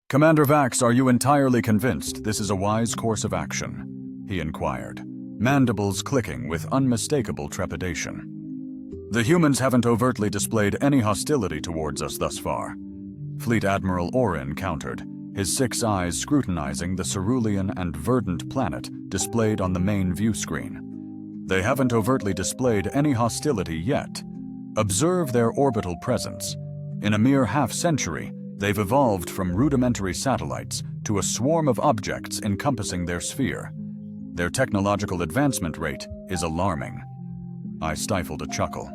"Commander Vax, are you entirely convinced this is a wise course of action?" he inquired, mandibles clicking with unmistakable trepidation. "The humans haven't overtly displayed any hostility towards us thus far," Fleet Admiral Orin countered, his 6 eyes scrutinizing the cerulean and verdant planet displayed on the main view screen. "They haven't overtly displayed any hostility yet. Observe their orbital presence. In a mere half-century, they've evolved from rudimentary satellites to a swarm of objects encompassing their sphere. Their technological advancement rate is alarming." I stifled a chuckle.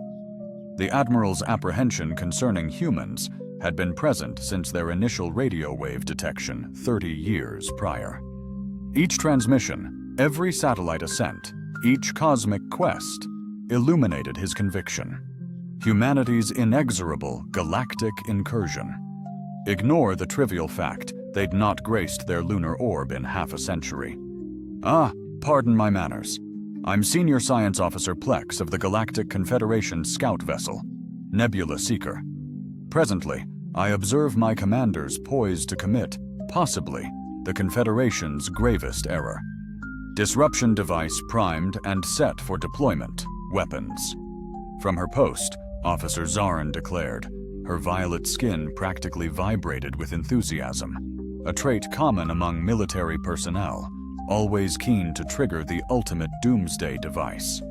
The Admiral's apprehension concerning humans had been present since their initial radio wave detection 30 years prior. Each transmission, every satellite ascent, each cosmic quest illuminated his conviction. Humanity's inexorable galactic incursion. Ignore the trivial fact they'd not graced their lunar orb in half a century. Pardon my manners. I'm Senior Science Officer Plex of the Galactic Confederation scout vessel, Nebula Seeker. Presently, I observe my commanders poised to commit, possibly, the Confederation's gravest error. Disruption device primed and set for deployment. Weapons. From her post, Officer Zarin declared. Her violet skin practically vibrated with enthusiasm, a trait common among military personnel, always keen to trigger the ultimate doomsday device.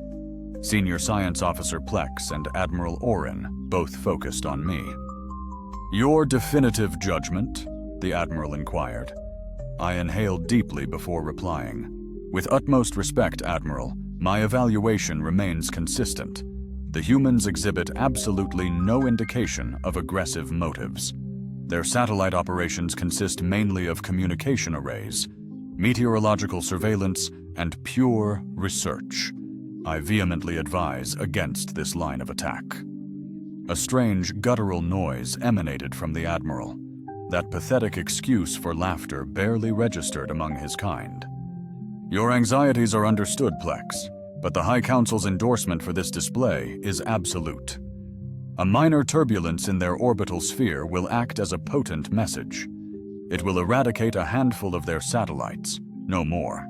Senior Science Officer Plex and Admiral Orin both focused on me. "Your definitive judgment?" the Admiral inquired. I inhaled deeply before replying. "With utmost respect, Admiral, my evaluation remains consistent. The humans exhibit absolutely no indication of aggressive motives. Their satellite operations consist mainly of communication arrays, meteorological surveillance, and pure research. I vehemently advise against this line of attack." A strange guttural noise emanated from the Admiral. That pathetic excuse for laughter barely registered among his kind. "Your anxieties are understood, Plex, but the High Council's endorsement for this display is absolute. A minor turbulence in their orbital sphere will act as a potent message. It will eradicate a handful of their satellites, no more.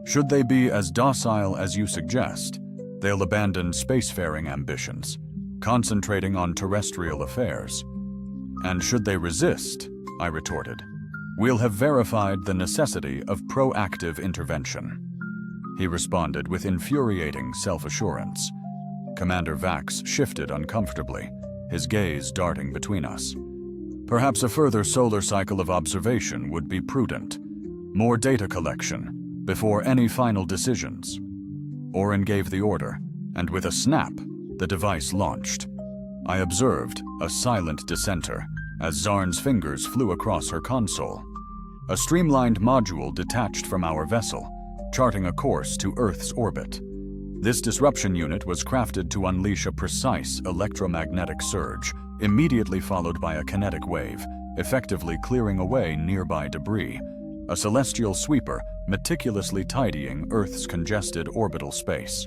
Should they be as docile as you suggest, they'll abandon spacefaring ambitions, concentrating on terrestrial affairs. And should they resist, I retorted, we'll have verified the necessity of proactive intervention." He responded with infuriating self-assurance. Commander Vax shifted uncomfortably, his gaze darting between us. "Perhaps a further solar cycle of observation would be prudent. More data collection, before any final decisions." Orin gave the order, and with a snap, the device launched. I observed, a silent dissenter, as Zarn's fingers flew across her console. A streamlined module detached from our vessel, charting a course to Earth's orbit. This disruption unit was crafted to unleash a precise electromagnetic surge, immediately followed by a kinetic wave, effectively clearing away nearby debris, a celestial sweeper meticulously tidying Earth's congested orbital space.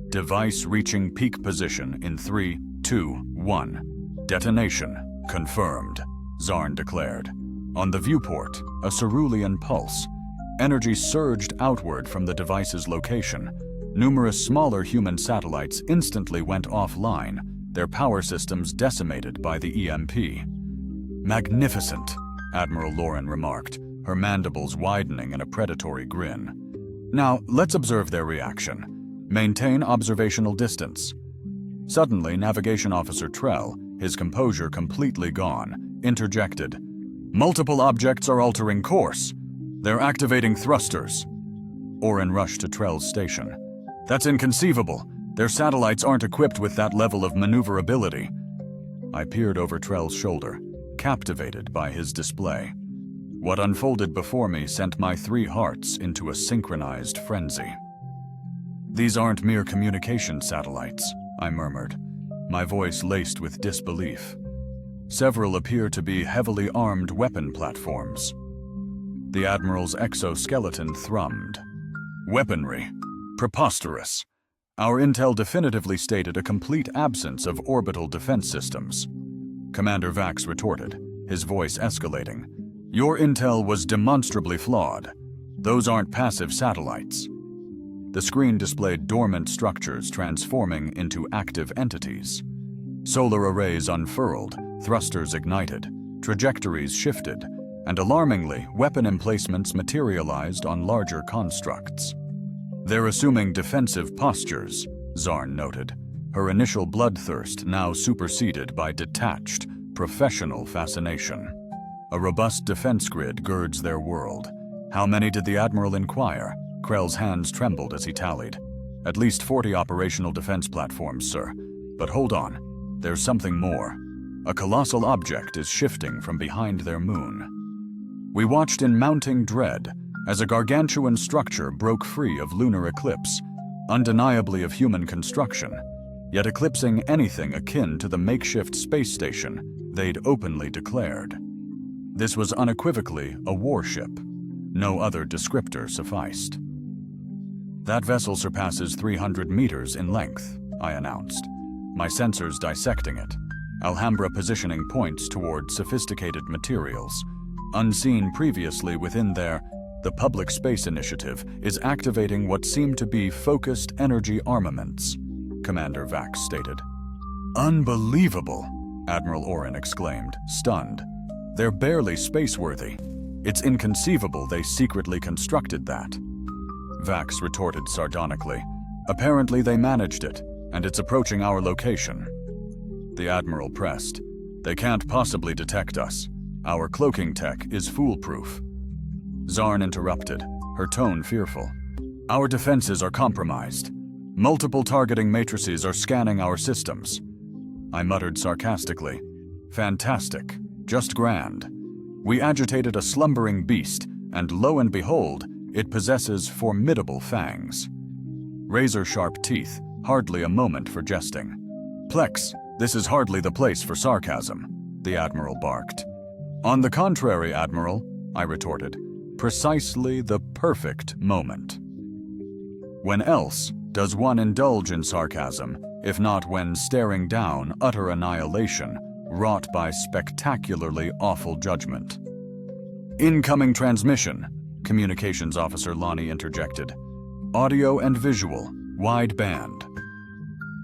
"Device reaching peak position in 3, 2, 1. Detonation confirmed," Zarn declared. On the viewport, a cerulean pulse. Energy surged outward from the device's location. Numerous smaller human satellites instantly went offline, their power systems decimated by the EMP. "Magnificent," Admiral Lauren remarked, her mandibles widening in a predatory grin. "Now, let's observe their reaction. Maintain observational distance." Suddenly, Navigation Officer Trell, his composure completely gone, interjected. "Multiple objects are altering course. They're activating thrusters." Orin rushed to Trell's station. "That's inconceivable. Their satellites aren't equipped with that level of maneuverability." I peered over Trell's shoulder, captivated by his display. What unfolded before me sent my 3 hearts into a synchronized frenzy. "These aren't mere communication satellites," I murmured, my voice laced with disbelief. "Several appear to be heavily armed weapon platforms." The Admiral's exoskeleton thrummed. "Weaponry? Preposterous. Our intel definitively stated a complete absence of orbital defense systems." Commander Vax retorted, his voice escalating. Your intel was demonstrably flawed. Those aren't passive satellites. The screen displayed dormant structures transforming into active entities. Solar arrays unfurled, thrusters ignited, trajectories shifted, and alarmingly, weapon emplacements materialized on larger constructs. They're assuming defensive postures, Zarn noted, her initial bloodthirst now superseded by detached, professional fascination. A robust defense grid girds their world. How many did the Admiral inquire? Krell's hands trembled as he tallied. At least 40 operational defense platforms, sir. But hold on, there's something more. A colossal object is shifting from behind their moon. We watched in mounting dread as a gargantuan structure broke free of lunar eclipse, undeniably of human construction, yet eclipsing anything akin to the makeshift space station they'd openly declared. This was unequivocally a warship. No other descriptor sufficed. That vessel surpasses 300 meters in length, I announced, my sensors dissecting it. Alhambra positioning points toward sophisticated materials. Unseen previously within there, the Public Space Initiative is activating what seem to be focused energy armaments, Commander Vax stated. Unbelievable, Admiral Oren exclaimed, stunned. They're barely spaceworthy. It's inconceivable they secretly constructed that. Vax retorted sardonically. Apparently they managed it, and it's approaching our location. The Admiral pressed. They can't possibly detect us. Our cloaking tech is foolproof. Zarn interrupted, her tone fearful. Our defenses are compromised. Multiple targeting matrices are scanning our systems. I muttered sarcastically. Fantastic. Just grand. We agitated a slumbering beast, and lo and behold, it possesses formidable fangs. Razor-sharp teeth, hardly a moment for jesting. Plex, this is hardly the place for sarcasm, the Admiral barked. On the contrary, Admiral, I retorted, precisely the perfect moment. When else does one indulge in sarcasm, if not when staring down utter annihilation wrought by spectacularly awful judgment? Incoming transmission, Communications Officer Lonnie interjected. Audio and visual, wide band.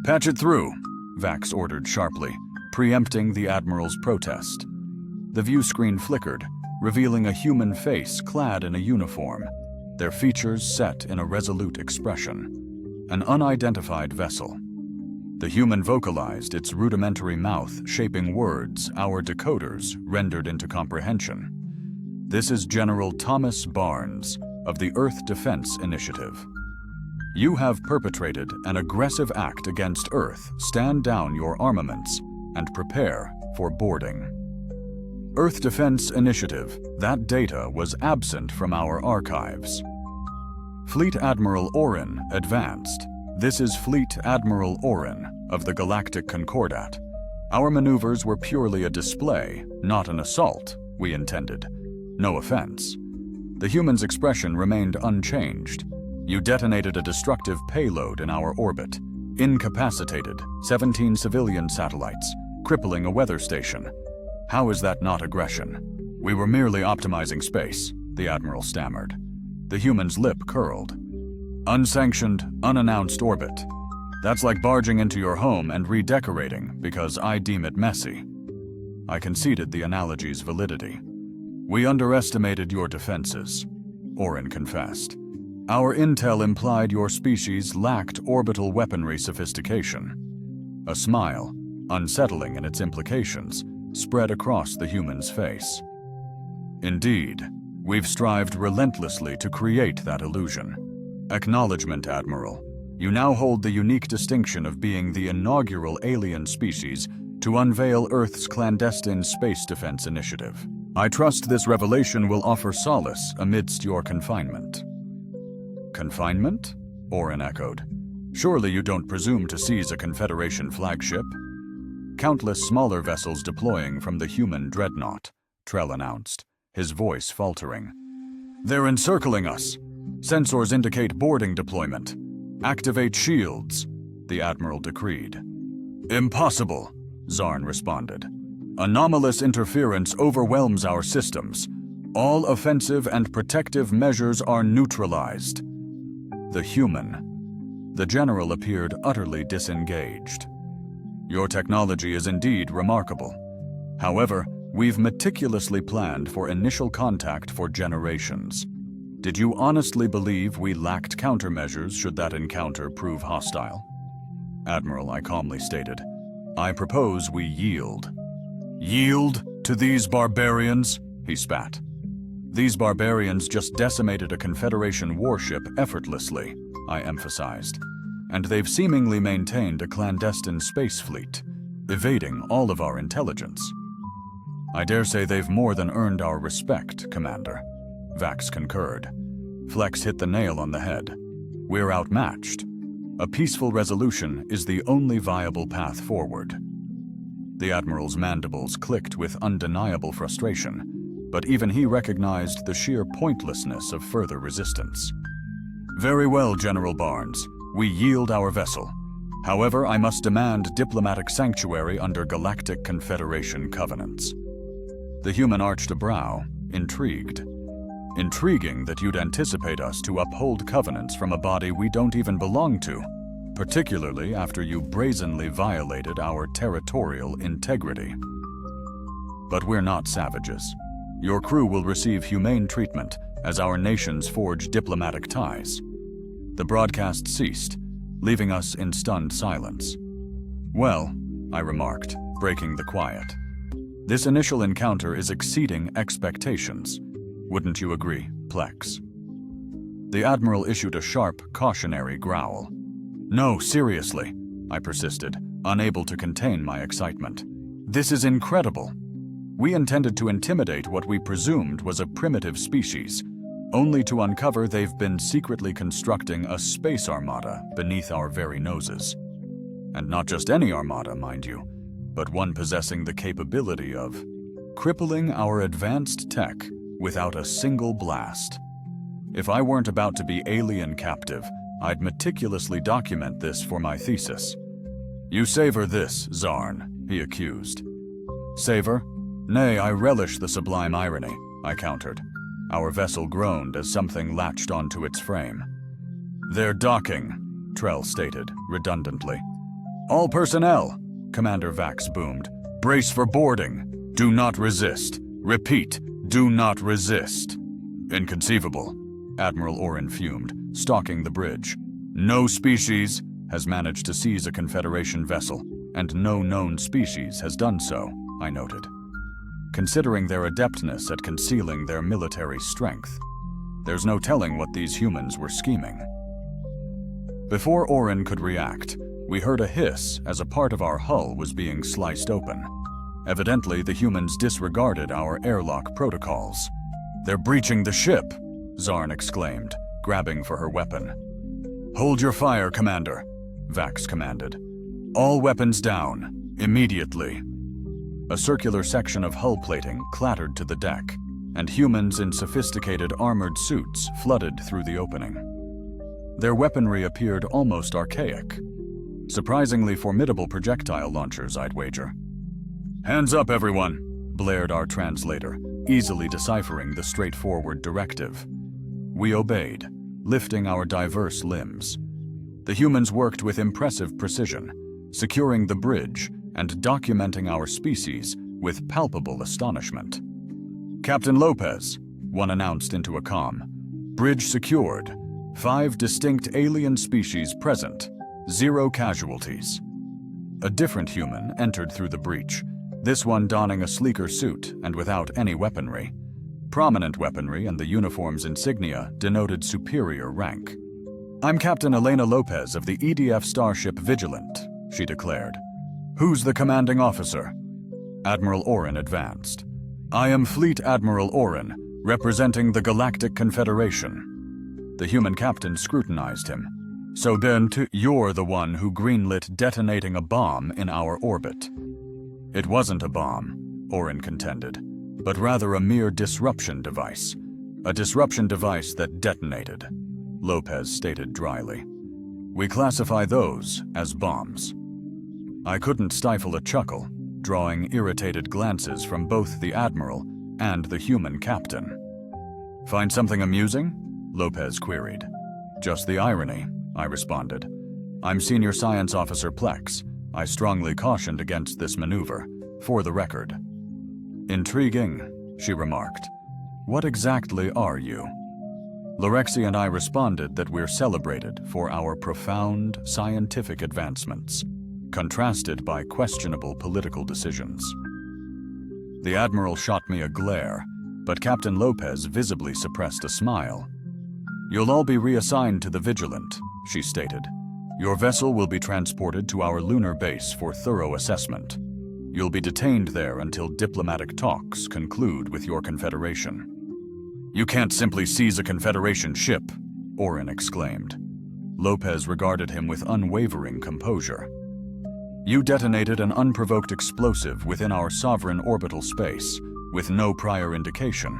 Patch it through, Vax ordered sharply, preempting the Admiral's protest. The view screen flickered, revealing a human face clad in a uniform, their features set in a resolute expression. An unidentified vessel. The human vocalized, its rudimentary mouth shaping words our decoders rendered into comprehension. This is General Thomas Barnes of the Earth Defense Initiative. You have perpetrated an aggressive act against Earth. Stand down your armaments and prepare for boarding. Earth Defense Initiative, that data was absent from our archives. Fleet Admiral Oren advanced. This is Fleet Admiral Oren of the Galactic Concordat. Our maneuvers were purely a display, not an assault, we intended. No offense. The human's expression remained unchanged. You detonated a destructive payload in our orbit, incapacitated 17 civilian satellites, crippling a weather station. How is that not aggression? We were merely optimizing space, the Admiral stammered. The human's lip curled. Unsanctioned, unannounced orbit. That's like barging into your home and redecorating because I deem it messy. I conceded the analogy's validity. We underestimated your defenses, Oren confessed. Our intel implied your species lacked orbital weaponry sophistication. A smile, unsettling in its implications, spread across the human's face. Indeed, we've strived relentlessly to create that illusion. Acknowledgement, Admiral. You now hold the unique distinction of being the inaugural alien species to unveil Earth's clandestine space defense initiative. I trust this revelation will offer solace amidst your confinement. Confinement? Oren echoed. Surely you don't presume to seize a Confederation flagship? Countless smaller vessels deploying from the human dreadnought, Trell announced, his voice faltering. They're encircling us. Sensors indicate boarding deployment. Activate shields, the Admiral decreed. Impossible, Zarn responded. Anomalous interference overwhelms our systems. All offensive and protective measures are neutralized. The general appeared utterly disengaged. Your technology is indeed remarkable. However, we've meticulously planned for initial contact for generations. Did you honestly believe we lacked countermeasures should that encounter prove hostile? Admiral, I calmly stated, I propose we yield. Yield to these barbarians? He spat. These barbarians just decimated a Confederation warship effortlessly, I emphasized, and they've seemingly maintained a clandestine space fleet, evading all of our intelligence. I dare say they've more than earned our respect, Commander. Vax concurred. Flex hit the nail on the head. We're outmatched. A peaceful resolution is the only viable path forward. The Admiral's mandibles clicked with undeniable frustration, but even he recognized the sheer pointlessness of further resistance. Very well, General Barnes. We yield our vessel. However, I must demand diplomatic sanctuary under Galactic Confederation covenants. The human arched a brow, intrigued. Intriguing that you'd anticipate us to uphold covenants from a body we don't even belong to, particularly after you brazenly violated our territorial integrity. But we're not savages. Your crew will receive humane treatment as our nations forge diplomatic ties. The broadcast ceased, leaving us in stunned silence. Well, I remarked, breaking the quiet. This initial encounter is exceeding expectations. Wouldn't you agree, Plex? The Admiral issued a sharp, cautionary growl. No, seriously, I persisted, unable to contain my excitement. This is incredible. We intended to intimidate what we presumed was a primitive species, only to uncover they've been secretly constructing a space armada beneath our very noses. And not just any armada, mind you, but one possessing the capability of crippling our advanced tech without a single blast. If I weren't about to be alien captive, I'd meticulously document this for my thesis. You savor this, Zarn, he accused. Savor? Nay, I relish the sublime irony, I countered. Our vessel groaned as something latched onto its frame. They're docking, Trell stated, redundantly. All personnel, Commander Vax boomed. Brace for boarding. Do not resist. Repeat, do not resist. Inconceivable, Admiral Orin fumed, stalking the bridge. No species has managed to seize a Confederation vessel, and no known species has done so, I noted. Considering their adeptness at concealing their military strength, there's no telling what these humans were scheming. Before Orin could react, we heard a hiss as a part of our hull was being sliced open. Evidently, the humans disregarded our airlock protocols. They're breaching the ship, Zarn exclaimed, grabbing for her weapon. Hold your fire, Commander, Vax commanded. All weapons down, immediately. A circular section of hull plating clattered to the deck, and humans in sophisticated armored suits flooded through the opening. Their weaponry appeared almost archaic. Surprisingly formidable projectile launchers, I'd wager. Hands up, everyone, blared our translator, easily deciphering the straightforward directive. We obeyed, lifting our diverse limbs. The humans worked with impressive precision, securing the bridge and documenting our species with palpable astonishment. Captain Lopez, one announced into a comm. Bridge secured. 5 distinct alien species present. 0 casualties. A different human entered through the breach, this one donning a sleeker suit and without any weaponry. Prominent weaponry and the uniform's insignia denoted superior rank. I'm Captain Elena Lopez of the EDF starship Vigilant, she declared. Who's the commanding officer? Admiral Orin advanced. I am Fleet Admiral Orin, representing the Galactic Confederation. The human captain scrutinized him. So then you're the one who greenlit detonating a bomb in our orbit. It wasn't a bomb, Orin contended, but rather a mere disruption device. A disruption device that detonated, Lopez stated dryly. We classify those as bombs. I couldn't stifle a chuckle, drawing irritated glances from both the Admiral and the human captain. Find something amusing? Lopez queried. Just the irony, I responded. I'm Senior Science Officer Plex. I strongly cautioned against this maneuver, for the record. Intriguing, she remarked. What exactly are you? Lorexi and I responded that we're celebrated for our profound scientific advancements, contrasted by questionable political decisions. The Admiral shot me a glare, but Captain Lopez visibly suppressed a smile. You'll all be reassigned to the Vigilant, she stated. Your vessel will be transported to our lunar base for thorough assessment. You'll be detained there until diplomatic talks conclude with your Confederation. You can't simply seize a Confederation ship, Orin exclaimed. Lopez regarded him with unwavering composure. You detonated an unprovoked explosive within our sovereign orbital space, with no prior indication.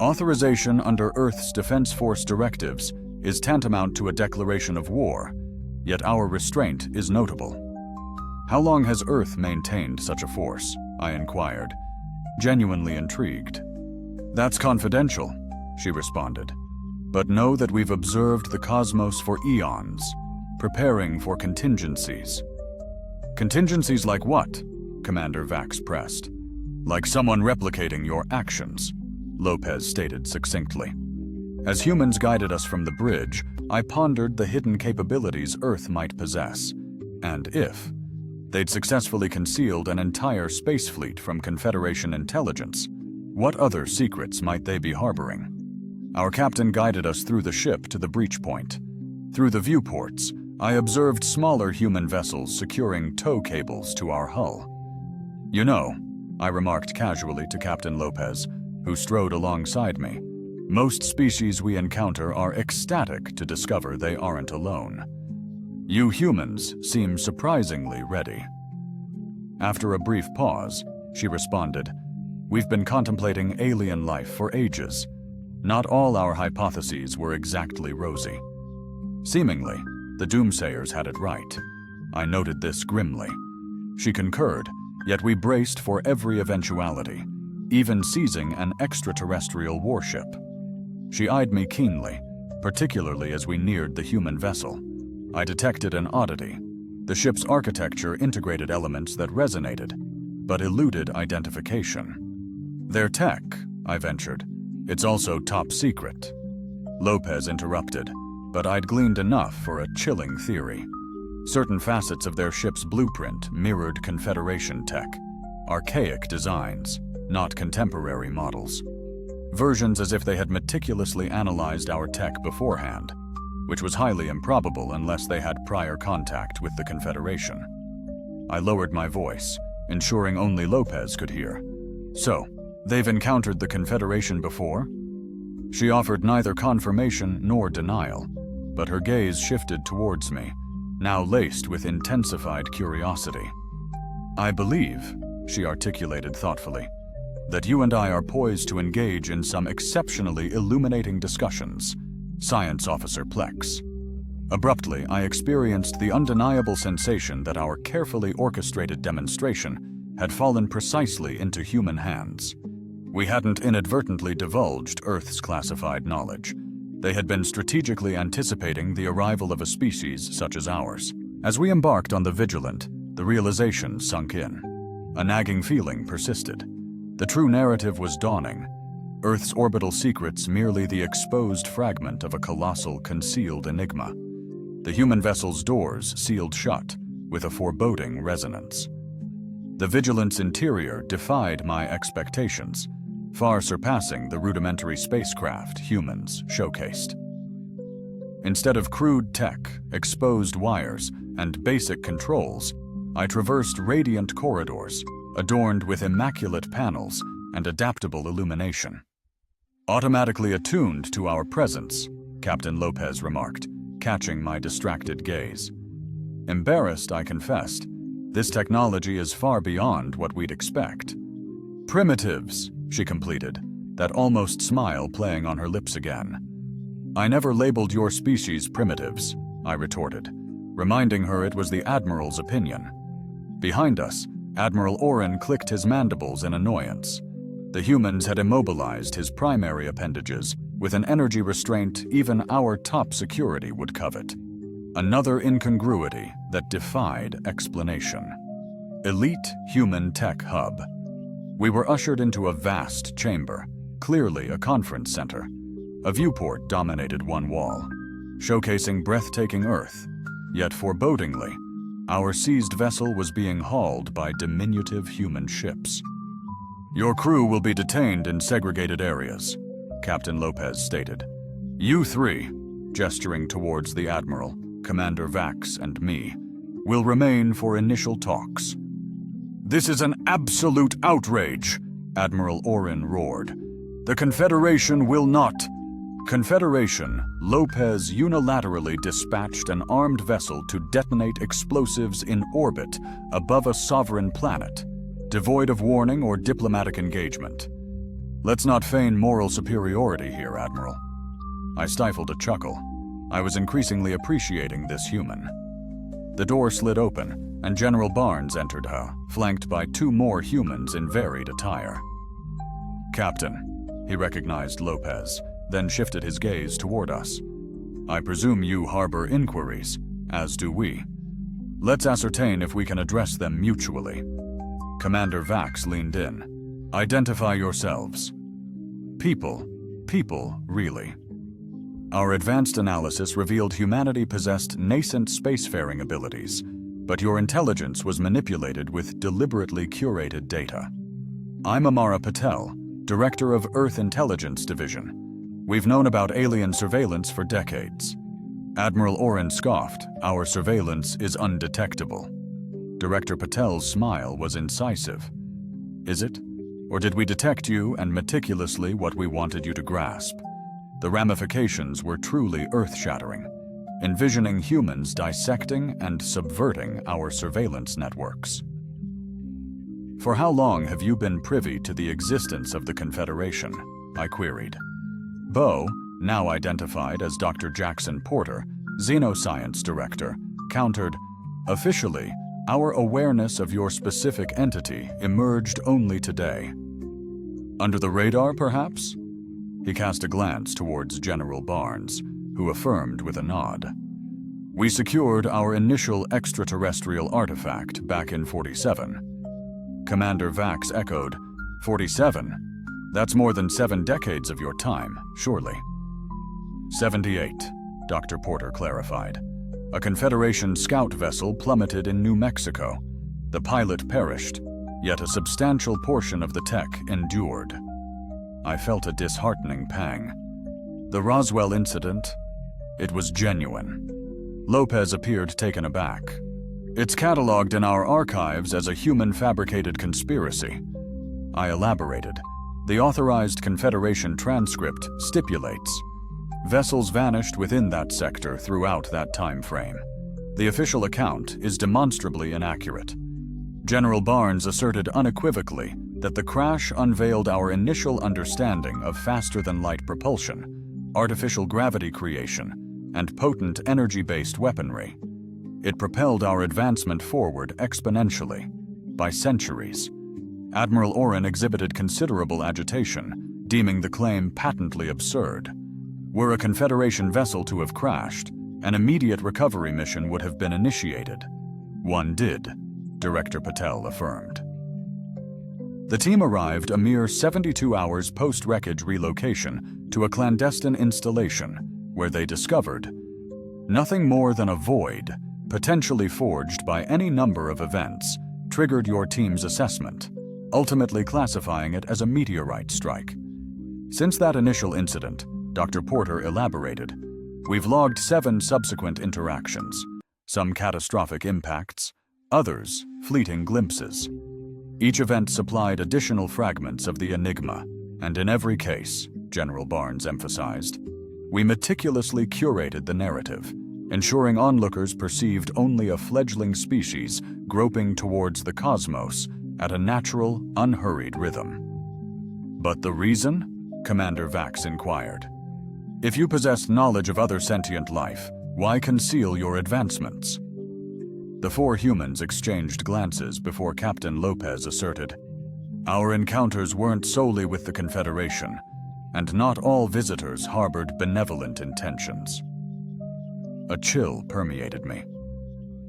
Authorization under Earth's Defense Force directives is tantamount to a declaration of war, yet our restraint is notable. How long has Earth maintained such a force? I inquired, genuinely intrigued. That's confidential, she responded, but know that we've observed the cosmos for eons, preparing for contingencies. Contingencies like what? Commander Vax pressed. Like someone replicating your actions, Lopez stated succinctly. As humans guided us from the bridge, I pondered the hidden capabilities Earth might possess, and if they'd successfully concealed an entire space fleet from Confederation intelligence, what other secrets might they be harboring? Our captain guided us through the ship to the breach point. Through the viewports, I observed smaller human vessels securing tow cables to our hull. You know, I remarked casually to Captain Lopez, who strode alongside me, most species we encounter are ecstatic to discover they aren't alone. You humans seem surprisingly ready. After a brief pause, she responded, We've been contemplating alien life for ages. Not all our hypotheses were exactly rosy. Seemingly, the doomsayers had it right. I noted this grimly. She concurred, yet we braced for every eventuality, even seizing an extraterrestrial warship. She eyed me keenly, particularly as we neared the human vessel. I detected an oddity. The ship's architecture integrated elements that resonated, but eluded identification. Their tech, I ventured. It's also top secret. Lopez interrupted, but I'd gleaned enough for a chilling theory. Certain facets of their ship's blueprint mirrored Confederation tech, archaic designs, not contemporary models. Versions as if they had meticulously analyzed our tech beforehand, which was highly improbable unless they had prior contact with the Confederation. I lowered my voice, ensuring only Lopez could hear. So, they've encountered the Confederation before? She offered neither confirmation nor denial, but her gaze shifted towards me, now laced with intensified curiosity. I believe, she articulated thoughtfully, that you and I are poised to engage in some exceptionally illuminating discussions, Science Officer Plex. Abruptly, I experienced the undeniable sensation that our carefully orchestrated demonstration had fallen precisely into human hands. We hadn't inadvertently divulged Earth's classified knowledge. They had been strategically anticipating the arrival of a species such as ours. As we embarked on the Vigilant, the realization sunk in. A nagging feeling persisted. The true narrative was dawning. Earth's orbital secrets merely the exposed fragment of a colossal concealed enigma. The human vessel's doors sealed shut, with a foreboding resonance. The Vigilant's interior defied my expectations, far surpassing the rudimentary spacecraft humans showcased. Instead of crude tech, exposed wires, and basic controls, I traversed radiant corridors, adorned with immaculate panels and adaptable illumination. Automatically attuned to our presence, Captain Lopez remarked, catching my distracted gaze. Embarrassed, I confessed, this technology is far beyond what we'd expect. Primitives, she completed, that almost smile playing on her lips again. I never labeled your species primitives, I retorted, reminding her it was the Admiral's opinion. Behind us, Admiral Orin clicked his mandibles in annoyance. The humans had immobilized his primary appendages with an energy restraint even our top security would covet. Another incongruity that defied explanation. Elite human tech hub. We were ushered into a vast chamber, clearly a conference center. A viewport dominated one wall, showcasing breathtaking Earth, yet forebodingly, our seized vessel was being hauled by diminutive human ships. "Your crew will be detained in segregated areas," Captain Lopez stated. "You three," gesturing towards the Admiral, Commander Vax, and me, "will remain for initial talks." "This is an absolute outrage," Admiral Orin roared. "The Confederation will not." Confederation, Lopez unilaterally dispatched an armed vessel to detonate explosives in orbit above a sovereign planet, devoid of warning or diplomatic engagement. Let's not feign moral superiority here, Admiral. I stifled a chuckle. I was increasingly appreciating this human. The door slid open, and General Barnes entered her, flanked by two more humans in varied attire. "Captain," he recognized Lopez, then shifted his gaze toward us. "I presume you harbor inquiries, as do we. Let's ascertain if we can address them mutually." Commander Vax leaned in. "Identify yourselves." People, really. Our advanced analysis revealed humanity possessed nascent spacefaring abilities, but your intelligence was manipulated with deliberately curated data. I'm Amara Patel, Director of Earth Intelligence Division. We've known about alien surveillance for decades. Admiral Orin scoffed, "Our surveillance is undetectable." Director Patel's smile was incisive. "Is it? Or did we detect you and meticulously what we wanted you to grasp?" The ramifications were truly earth-shattering, envisioning humans dissecting and subverting our surveillance networks. "For how long have you been privy to the existence of the Confederation?" I queried. Bo, now identified as Dr. Jackson Porter, Xenoscience Director, countered, "Officially, our awareness of your specific entity emerged only today." "Under the radar, perhaps?" He cast a glance towards General Barnes, who affirmed with a nod. "We secured our initial extraterrestrial artifact back in 47. Commander Vax echoed, 47? That's more than 7 decades of your time, surely." 78, Dr. Porter clarified. "A Confederation scout vessel plummeted in New Mexico. The pilot perished, yet a substantial portion of the tech endured." I felt a disheartening pang. The Roswell incident, it was genuine. Lopez appeared taken aback. "It's cataloged in our archives as a human-fabricated conspiracy." I elaborated. The authorized Confederation transcript stipulates, "Vessels vanished within that sector throughout that time frame. The official account is demonstrably inaccurate." General Barnes asserted unequivocally that the crash unveiled our initial understanding of faster-than-light propulsion, artificial gravity creation, and potent energy-based weaponry. It propelled our advancement forward exponentially, by centuries. Admiral Orin exhibited considerable agitation, deeming the claim patently absurd. Were a Confederation vessel to have crashed, an immediate recovery mission would have been initiated. One did, Director Patel affirmed. The team arrived a mere 72 hours post-wreckage relocation to a clandestine installation, where they discovered nothing more than a void, potentially forged by any number of events, triggered your team's assessment, ultimately classifying it as a meteorite strike. Since that initial incident, Dr. Porter elaborated, we've logged 7 subsequent interactions, some catastrophic impacts, others fleeting glimpses. Each event supplied additional fragments of the enigma, and in every case, General Barnes emphasized, we meticulously curated the narrative, ensuring onlookers perceived only a fledgling species groping towards the cosmos at a natural, unhurried rhythm. "But the reason?" Commander Vax inquired. "If you possess knowledge of other sentient life, why conceal your advancements?" The 4 humans exchanged glances before Captain Lopez asserted, Our encounters weren't solely with the Confederation, and not all visitors harbored benevolent intentions. A chill permeated me.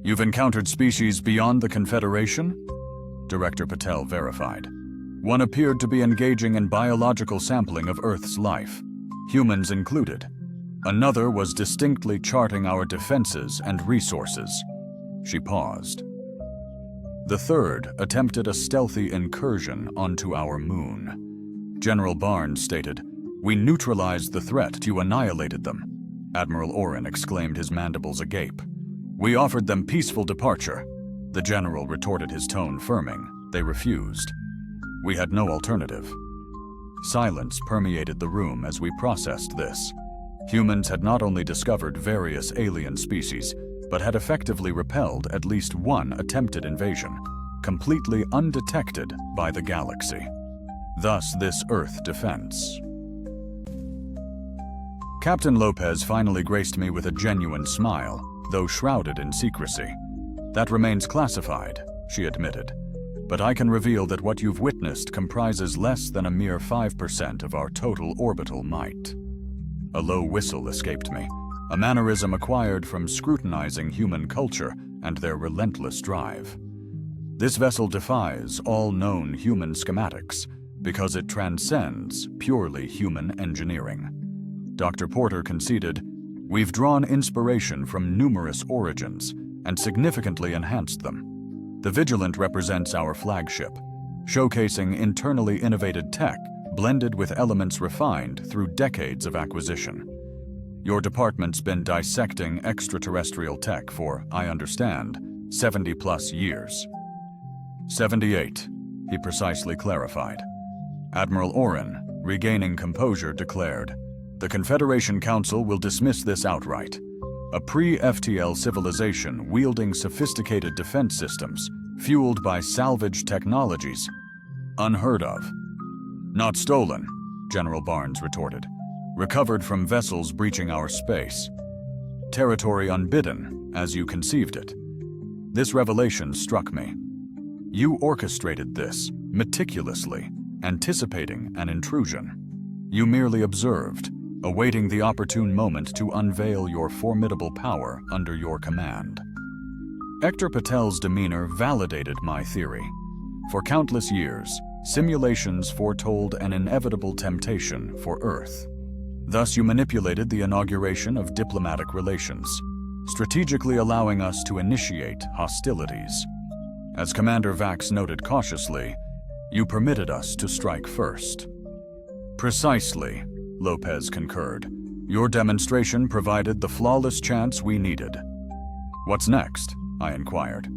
You've encountered species beyond the Confederation? Director Patel verified. One appeared to be engaging in biological sampling of Earth's life, humans included. Another was distinctly charting our defenses and resources. She paused. The third attempted a stealthy incursion onto our moon. General Barnes stated, "We neutralized the threat, you annihilated them." Admiral Oren exclaimed, his mandibles agape. "We offered them peaceful departure." The general retorted, his tone firming. They refused. We had no alternative. Silence permeated the room as we processed this. Humans had not only discovered various alien species, but had effectively repelled at least one attempted invasion, completely undetected by the galaxy. Thus this Earth defense. Captain Lopez finally graced me with a genuine smile, though shrouded in secrecy. "That remains classified," she admitted. "But I can reveal that what you've witnessed comprises less than a mere 5% of our total orbital might." A low whistle escaped me, a mannerism acquired from scrutinizing human culture and their relentless drive. This vessel defies all known human schematics because it transcends purely human engineering. Dr. Porter conceded, "We've drawn inspiration from numerous origins and significantly enhanced them. The Vigilant represents our flagship, showcasing internally innovated tech blended with elements refined through decades of acquisition. Your department's been dissecting extraterrestrial tech for, I understand, 70-plus years." 78, he precisely clarified. Admiral Oren, regaining composure, declared, "The Confederation Council will dismiss this outright. A pre-FTL civilization wielding sophisticated defense systems, fueled by salvage technologies. Unheard of." "Not stolen," General Barnes retorted. "Recovered from vessels breaching our space. Territory unbidden, as you conceived it." This revelation struck me. You orchestrated this, meticulously, anticipating an intrusion. You merely observed, awaiting the opportune moment to unveil your formidable power under your command. Hector Patel's demeanor validated my theory. For countless years, simulations foretold an inevitable temptation for Earth. Thus you manipulated the inauguration of diplomatic relations, strategically allowing us to initiate hostilities. As Commander Vax noted cautiously, you permitted us to strike first. "Precisely," Lopez concurred. "Your demonstration provided the flawless chance we needed." "What's next?" I inquired.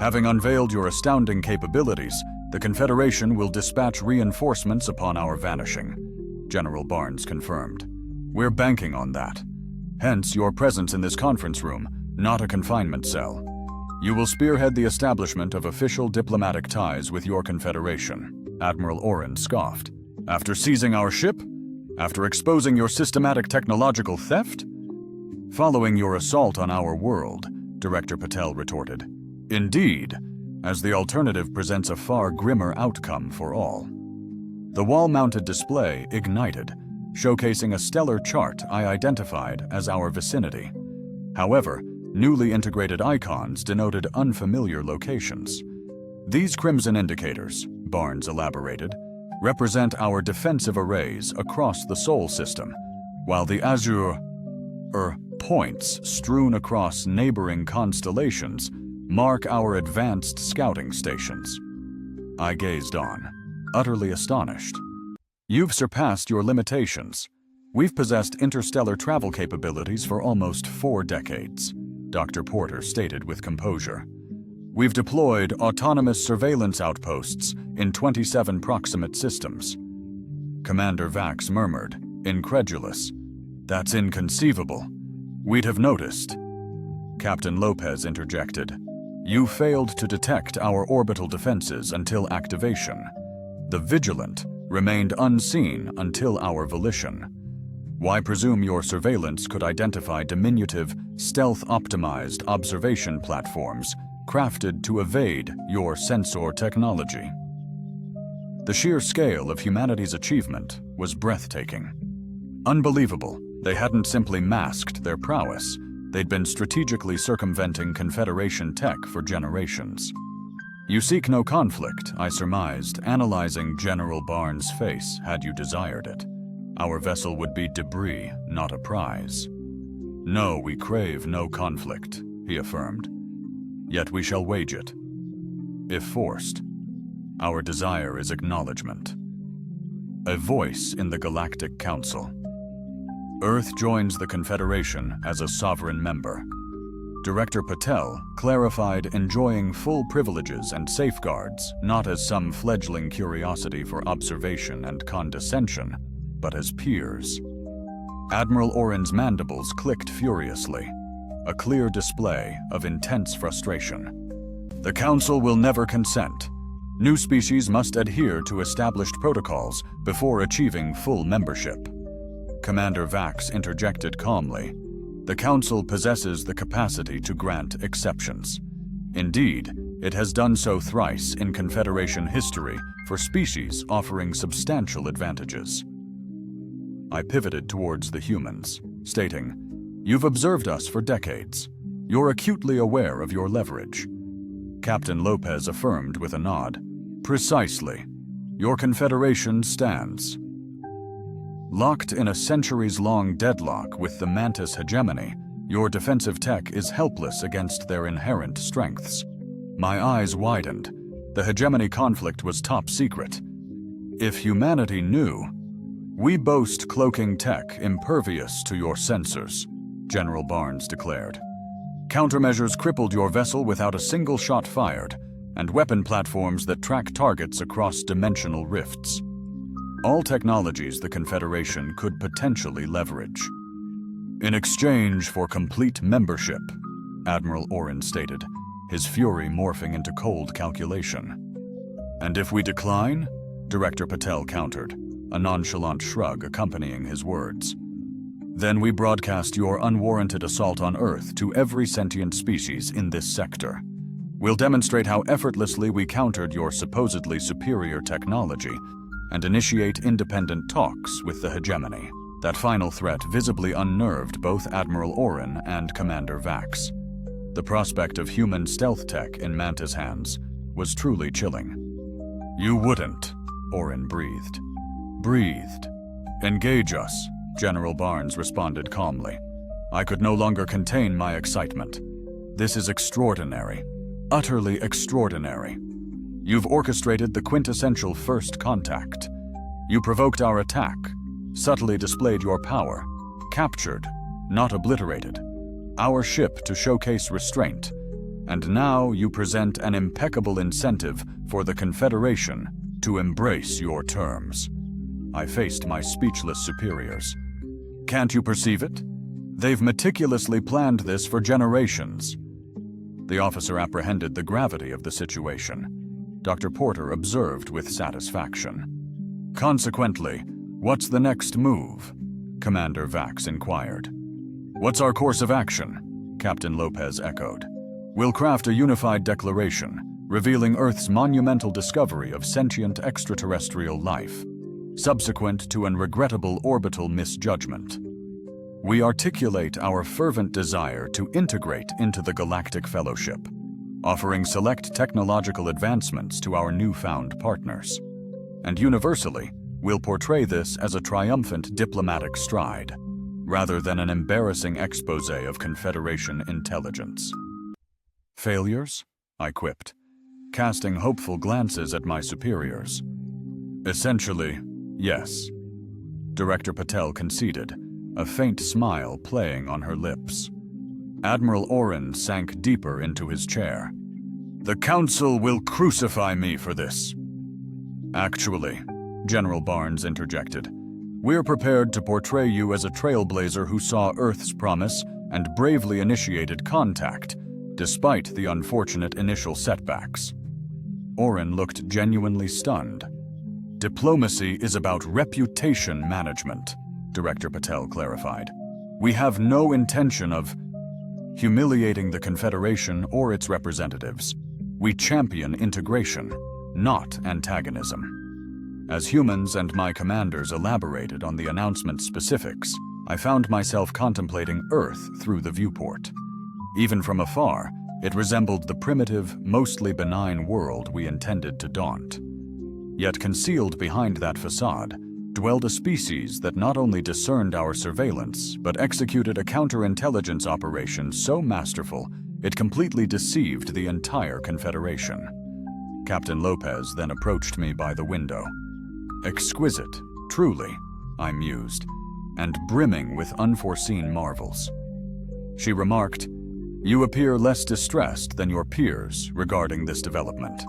"Having unveiled your astounding capabilities, the Confederation will dispatch reinforcements upon our vanishing," General Barnes confirmed. "We're banking on that. Hence your presence in this conference room, not a confinement cell. You will spearhead the establishment of official diplomatic ties with your Confederation." Admiral Oren scoffed. "After seizing our ship? After exposing your systematic technological theft?" "Following your assault on our world," Director Patel retorted. "Indeed, as the alternative presents a far grimmer outcome for all." The wall-mounted display ignited, showcasing a stellar chart I identified as our vicinity. However, newly integrated icons denoted unfamiliar locations. "These crimson indicators," Barnes elaborated, "represent our defensive arrays across the Sol system, while the azure points strewn across neighboring constellations mark our advanced scouting stations." I gazed on, utterly astonished. "You've surpassed your limitations. We've possessed interstellar travel capabilities for almost 4 decades, Dr. Porter stated with composure. "We've deployed autonomous surveillance outposts in 27 proximate systems." Commander Vax murmured, incredulous, "That's inconceivable. We'd have noticed." Captain Lopez interjected, "You failed to detect our orbital defenses until activation. The Vigilant remained unseen until our volition. Why presume your surveillance could identify diminutive, stealth-optimized observation platforms crafted to evade your sensor technology?" The sheer scale of humanity's achievement was breathtaking. Unbelievable, they hadn't simply masked their prowess, they'd been strategically circumventing Confederation tech for generations. You seek no conflict, I surmised, analyzing General Barnes' face had you desired it. Our vessel would be debris, not a prize. No, we crave no conflict, he affirmed. Yet we shall wage it, if forced. Our desire is acknowledgement. A voice in the Galactic Council. Earth joins the Confederation as a sovereign member. Director Patel clarified enjoying full privileges and safeguards, not as some fledgling curiosity for observation and condescension, but as peers. Admiral Oren's mandibles clicked furiously, a clear display of intense frustration. The Council will never consent. New species must adhere to established protocols before achieving full membership. Commander Vax interjected calmly. The Council possesses the capacity to grant exceptions. Indeed, it has done so thrice in Confederation history for species offering substantial advantages. I pivoted towards the humans, stating, "You've observed us for decades. You're acutely aware of your leverage." Captain Lopez affirmed with a nod. "Precisely. Your Confederation stands. Locked in a centuries-long deadlock with the Mantis hegemony, your defensive tech is helpless against their inherent strengths." My eyes widened. The hegemony conflict was top secret. If humanity knew, "We boast cloaking tech impervious to your sensors," General Barnes declared. "Countermeasures crippled your vessel without a single shot fired, and weapon platforms that track targets across dimensional rifts. All technologies the Confederation could potentially leverage. In exchange for complete membership," Admiral Oren stated, his fury morphing into cold calculation. "And if we decline?" Director Patel countered, a nonchalant shrug accompanying his words. "Then we broadcast your unwarranted assault on Earth to every sentient species in this sector. We'll demonstrate how effortlessly we countered your supposedly superior technology and initiate independent talks with the hegemony." That final threat visibly unnerved both Admiral Oren and Commander Vax. The prospect of human stealth tech in Mantis hands was truly chilling. "You wouldn't," Oren breathed. "Breathed. Engage us," General Barnes responded calmly. I could no longer contain my excitement. "This is extraordinary. Utterly extraordinary. You've orchestrated the quintessential first contact. You provoked our attack, subtly displayed your power, captured, not obliterated, our ship to showcase restraint, and now you present an impeccable incentive for the Confederation to embrace your terms." I faced my speechless superiors. "Can't you perceive it? They've meticulously planned this for generations." The officer apprehended the gravity of the situation. Dr. Porter observed with satisfaction. "Consequently, what's the next move?" Commander Vax inquired. "What's our course of action?" Captain Lopez echoed. "We'll craft a unified declaration, revealing Earth's monumental discovery of sentient extraterrestrial life, subsequent to an regrettable orbital misjudgment. We articulate our fervent desire to integrate into the Galactic Fellowship, offering select technological advancements to our newfound partners. And universally, we'll portray this as a triumphant diplomatic stride, rather than an embarrassing exposé of Confederation intelligence." "Failures?" I quipped, casting hopeful glances at my superiors. "Essentially, yes," Director Patel conceded, a faint smile playing on her lips. Admiral Oren sank deeper into his chair. "The Council will crucify me for this." "Actually," General Barnes interjected, "we're prepared to portray you as a trailblazer who saw Earth's promise and bravely initiated contact, despite the unfortunate initial setbacks." Oren looked genuinely stunned. "Diplomacy is about reputation management," Director Patel clarified. "We have no intention of humiliating the Confederation or its representatives. We champion integration, not antagonism." As humans and my commanders elaborated on the announcement's specifics, I found myself contemplating Earth through the viewport. Even from afar, it resembled the primitive, mostly benign world we intended to daunt. Yet concealed behind that facade dwelled a species that not only discerned our surveillance, but executed a counterintelligence operation so masterful it completely deceived the entire Confederation. Captain Lopez then approached me by the window. Exquisite, truly, I mused, and brimming with unforeseen marvels. She remarked, "You appear less distressed than your peers regarding this development."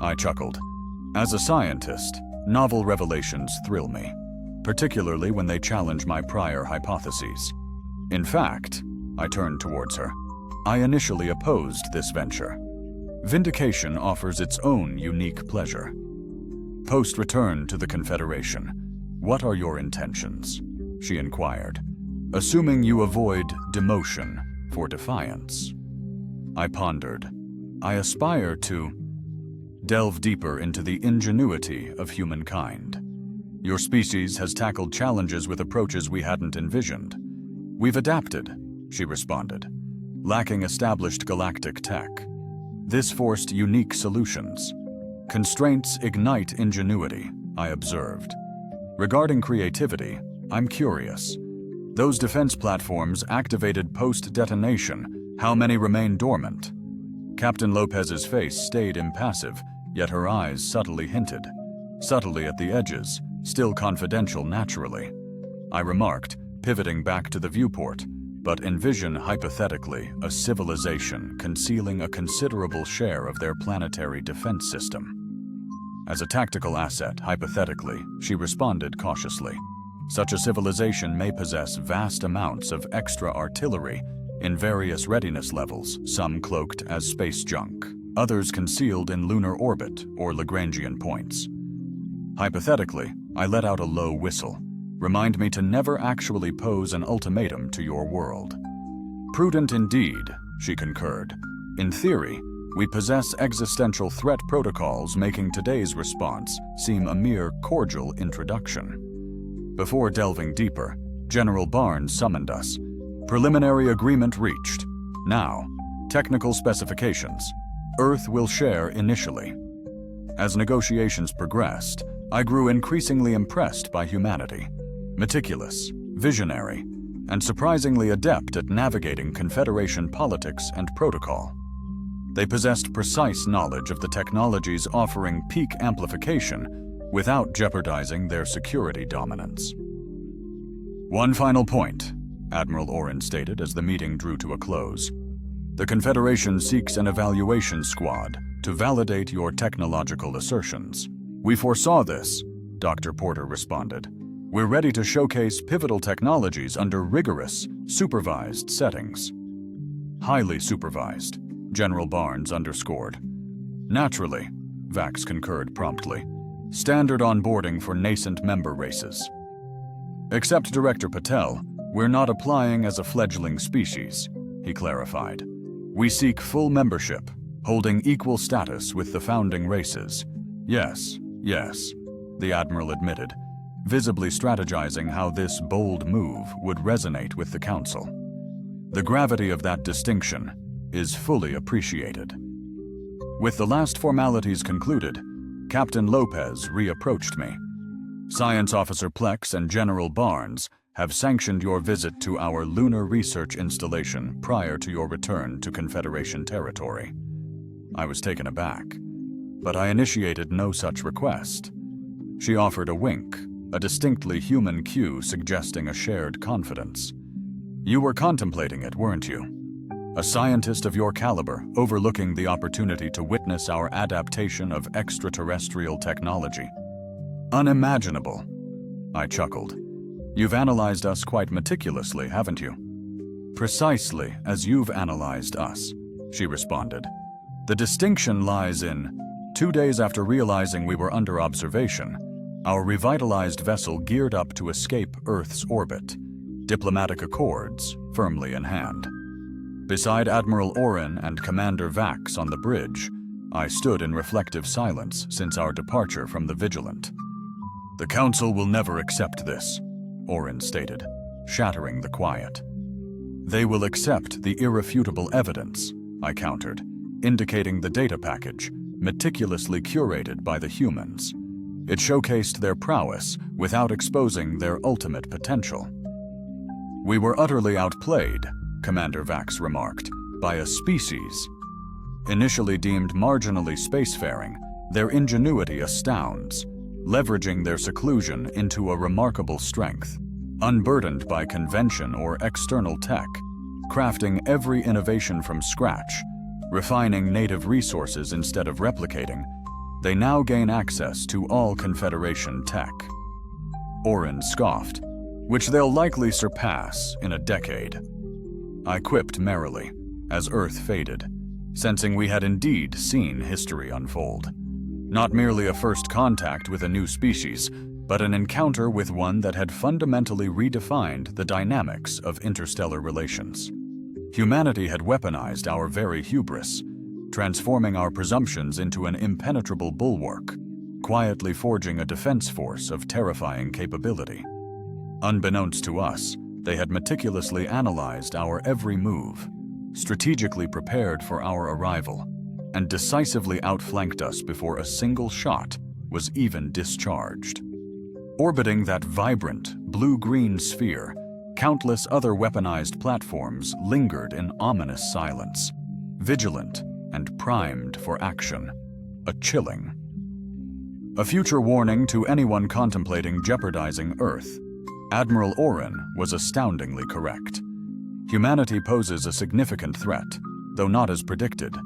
I chuckled. As a scientist, novel revelations thrill me, particularly when they challenge my prior hypotheses. In fact, I turned towards her, I initially opposed this venture. Vindication offers its own unique pleasure. Post-return to the Confederation, what are your intentions? She inquired, assuming you avoid demotion for defiance. I pondered. I aspire to delve deeper into the ingenuity of humankind. Your species has tackled challenges with approaches we hadn't envisioned. We've adapted, she responded, lacking established galactic tech. This forced unique solutions. Constraints ignite ingenuity, I observed. Regarding creativity, I'm curious. Those defense platforms activated post-detonation. How many remain dormant? Captain Lopez's face stayed impassive, yet her eyes subtly hinted. Subtly at the edges, still confidential naturally. I remarked, pivoting back to the viewport, but envision hypothetically a civilization concealing a considerable share of their planetary defense system. As a tactical asset, hypothetically, she responded cautiously. Such a civilization may possess vast amounts of extra artillery in various readiness levels, some cloaked as space junk, others concealed in lunar orbit or Lagrangian points. Hypothetically, I let out a low whistle. Remind me to never actually pose an ultimatum to your world. Prudent indeed, she concurred. In theory, we possess existential threat protocols, making today's response seem a mere cordial introduction. Before delving deeper, General Barnes summoned us. Preliminary agreement reached. Now, technical specifications. Earth will share initially. As negotiations progressed, I grew increasingly impressed by humanity. Meticulous, visionary, and surprisingly adept at navigating Confederation politics and protocol. They possessed precise knowledge of the technologies offering peak amplification without jeopardizing their security dominance. One final point, Admiral Oren stated as the meeting drew to a close. The Confederation seeks an evaluation squad to validate your technological assertions. We foresaw this, Dr. Porter responded. We're ready to showcase pivotal technologies under rigorous, supervised settings. Highly supervised, General Barnes underscored. Naturally, Vax concurred promptly. Standard onboarding for nascent member races. Except Director Patel, we're not applying as a fledgling species, he clarified. We seek full membership, holding equal status with the founding races. Yes, the Admiral admitted, visibly strategizing how this bold move would resonate with the Council. The gravity of that distinction is fully appreciated. With the last formalities concluded, Captain Lopez reapproached me. Science Officer Plex and General Barnes have sanctioned your visit to our lunar research installation prior to your return to Confederation territory. I was taken aback, but I initiated no such request. She offered a wink, a distinctly human cue suggesting a shared confidence. You were contemplating it, weren't you? A scientist of your caliber overlooking the opportunity to witness our adaptation of extraterrestrial technology. Unimaginable, I chuckled. You've analyzed us quite meticulously, haven't you? Precisely as you've analyzed us, she responded. The distinction lies in, 2 days after realizing we were under observation, our revitalized vessel geared up to escape Earth's orbit, diplomatic accords firmly in hand. Beside Admiral Oren and Commander Vax on the bridge, I stood in reflective silence since our departure from the Vigilant. "The Council will never accept this," Orin stated, shattering the quiet. "They will accept the irrefutable evidence," I countered, indicating the data package, meticulously curated by the humans. It showcased their prowess without exposing their ultimate potential. "We were utterly outplayed," Commander Vax remarked, "by a species. Initially deemed marginally spacefaring, their ingenuity astounds, leveraging their seclusion into a remarkable strength. Unburdened by convention or external tech, crafting every innovation from scratch, refining native resources instead of replicating, they now gain access to all Confederation tech." Orin scoffed, "Which they'll likely surpass in a decade." I quipped merrily, as Earth faded, sensing we had indeed seen history unfold. Not merely a first contact with a new species, but an encounter with one that had fundamentally redefined the dynamics of interstellar relations. Humanity had weaponized our very hubris, transforming our presumptions into an impenetrable bulwark, quietly forging a defense force of terrifying capability. Unbeknownst to us, they had meticulously analyzed our every move, strategically prepared for our arrival, and decisively outflanked us before a single shot was even discharged. Orbiting that vibrant, blue-green sphere, countless other weaponized platforms lingered in ominous silence, vigilant and primed for action. A chilling. A future warning to anyone contemplating jeopardizing Earth. Admiral Orin was astoundingly correct. Humanity poses a significant threat, though not as predicted.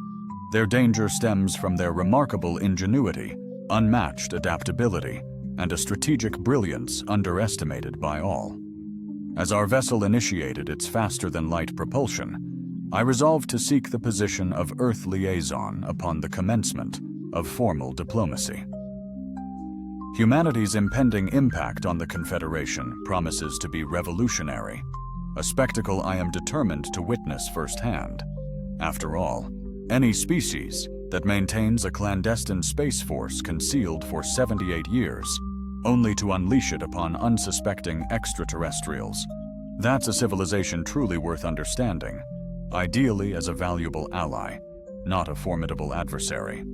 Their danger stems from their remarkable ingenuity, unmatched adaptability, and a strategic brilliance underestimated by all. As our vessel initiated its faster-than-light propulsion, I resolved to seek the position of Earth liaison upon the commencement of formal diplomacy. Humanity's impending impact on the Confederation promises to be revolutionary, a spectacle I am determined to witness firsthand. After all, any species that maintains a clandestine space force concealed for 78 years, only to unleash it upon unsuspecting extraterrestrials, that's a civilization truly worth understanding, ideally as a valuable ally, not a formidable adversary.